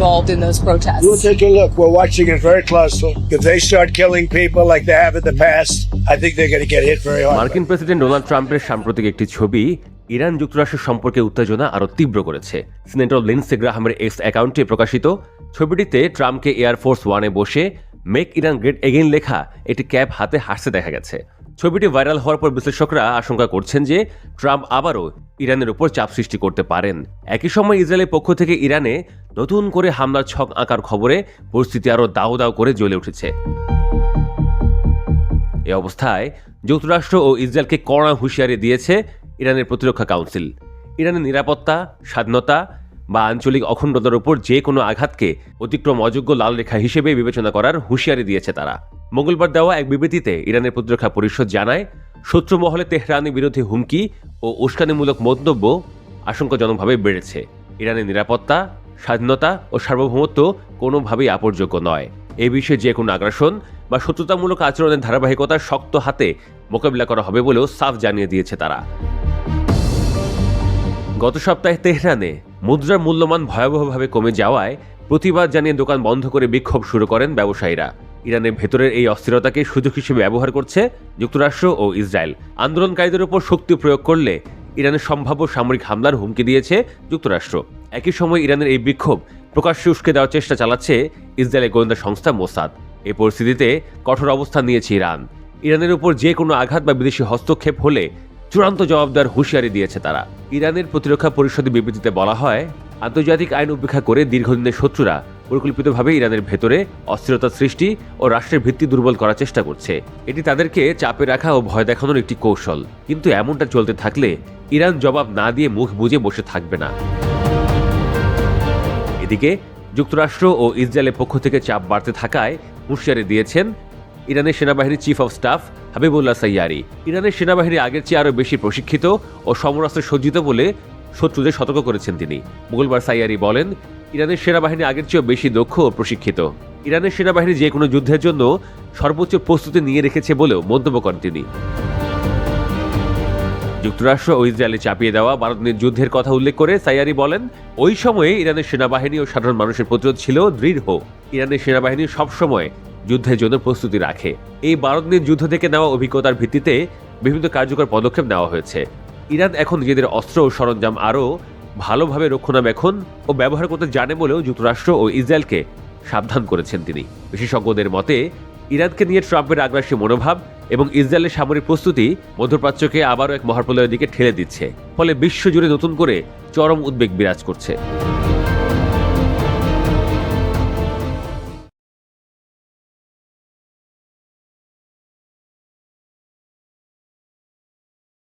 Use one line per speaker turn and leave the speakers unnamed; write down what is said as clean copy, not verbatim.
involved in those protests.
We'll take a look. We're watching it very closely. If they start killing people like they have in the past, I think they're going to get hit very hard.
মার্কিন president Donald ট্রাম্পের সাম্প্রতিক একটি ছবি Iran যুক্তরাষ্ট্র সম্পর্কে উত্তেজনা আরও তীব্র করেছে। সিনেটর লিন্ডসে গ্রাহামের এক্স অ্যাকাউন্টে প্রকাশিত ছবিটিতে ট্রাম্পকে এয়ারফোর্স ওয়ানে বসে মেক ইরান গ্রেট এগেইন লেখা একটি ক্যাপ হাতে হাসতে দেখা গেছে। ছবিটি ভাইরাল হওয়ার পর বিশ্লেষকরা আশঙ্কা করছেন যে ট্রাম্প আবারও ইরানের উপর চাপ সৃষ্টি করতে পারেন। একই সময় ইসরায়েলের পক্ষ থেকে ইরানে নতুন করে হামলার ছক আঁকার খবরে পরিস্থিতি আরও দাউ দাউ করে জ্বলে উঠেছে। এ অবস্থায় যুক্তরাষ্ট্র ও ইসরায়েলকে কড়া হুঁশিয়ারি দিয়েছে ইরানের প্রতিরক্ষা কাউন্সিল। ইরানের নিরাপত্তা, স্বাধীনতা বা আঞ্চলিক অখণ্ডতার উপর যে কোনো আঘাতকে অতিক্রম অযোগ্য লাল রেখা হিসেবে বিবেচনা করার হুঁশিয়ারি দিয়েছে তারা। মঙ্গলবার দেওয়া এক বিবৃতিতে ইরানের প্রতিরক্ষা পরিষদ জানায়, শত্রু মহলে তেহরানের বিরুদ্ধে হুমকি ও উস্কানিমূলক মন্তব্য আশঙ্কাজনকভাবে বেড়েছে। ইরানের নিরাপত্তা, স্বাধীনতা ও সার্বভৌমত্ব কোনোভাবেই আপরযোগ্য নয়। এ বিষয়ে যে কোনো আগ্রাসন বা শত্রুতামূলক আচরণের ধারাবাহিকতার শক্ত হাতে মোকাবিলা করা হবে বলেও সাফ জানিয়ে দিয়েছে তারা। গত সপ্তাহে তেহরানে মুদ্রার মূল্যমান ভয়াবহভাবে কমে যাওয়ায় প্রতিবাদ জানিয়ে দোকান বন্ধ করে বিক্ষোভ শুরু করেন ব্যবসায়ীরা। ইরানের ভেতরের এই অস্থিরতাকে সুযোগ হিসেবে ব্যবহার করছে যুক্তরাষ্ট্র ও ইসরায়েল। আন্দোলনকারীদের উপর শক্তি প্রয়োগ করলে ইরানের সম্ভাব্য সামরিক হামলার হুমকি দিয়েছে যুক্তরাষ্ট্র। একই সময় ইরানের এই বিক্ষোভ প্রকাশ্যে উস্কে দেওয়ার চেষ্টা চালাচ্ছে ইসরায়েলের গোয়েন্দা সংস্থা মোসাদ। এই পরিস্থিতিতে কঠোর অবস্থান নিয়েছে ইরান। ইরানের উপর যে কোনো আঘাত বা বিদেশি হস্তক্ষেপ হলে চূড়ান্ত জবাব দেওয়ার হুঁশিয়ারি দিয়েছে তারা। ইরানের প্রতিরক্ষা পরিষদের বিবৃতিতে বলা হয়, আন্তর্জাতিক আইন উপেক্ষা করে দীর্ঘদিনের শত্রুরা পরিকল্পিতভাবে ইরানের ভেতরে অস্থিরতা সৃষ্টি ও রাষ্ট্রের ভিত্তি দুর্বল করার চেষ্টা করছে। এটি তাদেরকে চাপে রাখা ও ভয় দেখানোর একটি কৌশল। কিন্তু এমনটা চলতে থাকলে ইরান জবাব না দিয়ে মুখ বুজে বসে থাকবে না। এদিকে যুক্তরাষ্ট্র ও ইসরায়েলের পক্ষ থেকে চাপ বাড়তে থাকায় হুঁশিয়ারি দিয়েছেন ইরানের সেনাবাহিনীর চিফ অব স্টাফ হাবিবুল্লাহ সাইয়ারি। ইরানের সেনাবাহিনী আগের চেয়ে আরও বেশি প্রশিক্ষিত ও সমরাস্ত্রে সজ্জিত বলে শত্রুদের সতর্ক করেছেন তিনি। মঙ্গলবার সাইয়ারি বলেন, ইরানের সেনাবাহিনী আগের চেয়েও বেশি দক্ষ ও প্রশিক্ষিত। ইরানের সেনাবাহিনী যে কোনো যুদ্ধের জন্য সর্বোচ্চ প্রস্তুতি নিয়ে রেখেছে বলেও মন্তব্য করেন তিনি। যুক্তরাষ্ট্র ও ইসরায়েলে চাপিয়ে দেওয়া 12 দিনের যুদ্ধের কথা উল্লেখ করে সাইয়ারি বলেন, ওই সময়ে ইরানের সেনাবাহিনী ও সাধারণ মানুষের প্রতিরোধ ছিল দৃঢ়। ইরানের সেনাবাহিনী সবসময় যুদ্ধের জন্য প্রস্তুতি রাখে। এই 12 দিনের যুদ্ধ থেকে নেওয়া অভিজ্ঞতার ভিত্তিতে বিভিন্ন কার্যকর পদক্ষেপ নেওয়া হয়েছে। ইরান এখন নিজেদের অস্ত্র ও সরঞ্জাম আরও ভালোভাবে রক্ষণাবেক্ষণ ও ব্যবহার করতে জানে বলেও যুক্তরাষ্ট্র ও ইসরায়েলকে সাবধান করেছেন তিনি। বিশেষজ্ঞদের মতে, ইরানকে নিয়ে ট্রাম্পের আগ্রাসী মনোভাব এবং ইসরায়েলের সামরিক প্রস্তুতি মধ্যপ্রাচ্যকে আবারও এক মহাপ্রলয়ের দিকে ঠেলে দিচ্ছে। ফলে বিশ্বজুড়ে নতুন করে চরম উদ্বেগ বিরাজ করছে।